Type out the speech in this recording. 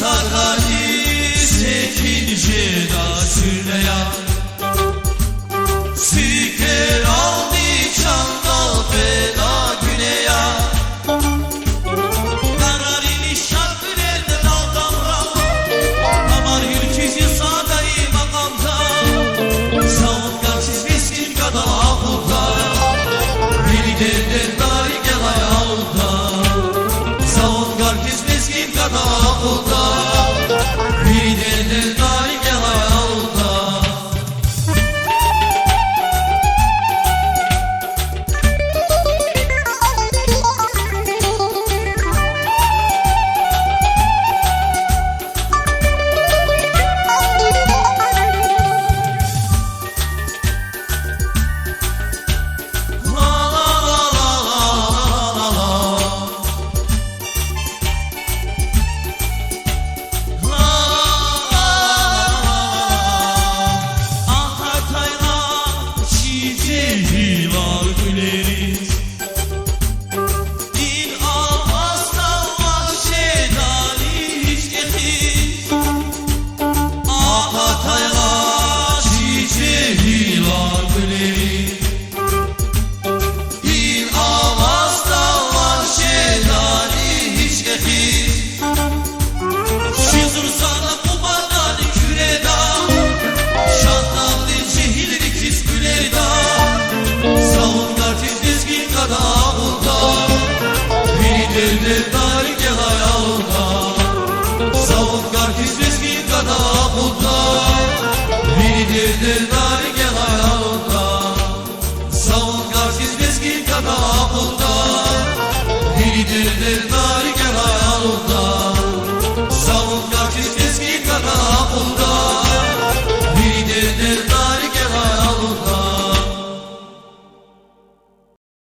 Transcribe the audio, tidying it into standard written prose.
Sakali sekinci da sürleya Süker aldı çandal feda güneya Kararını şarkılarda daldan rağ Amar ülküzü sadayı makamda Savungarsız miskin kadar ağılda Beni derden dari gel ayağılda Savungarsız miskin kadar ağılda Beni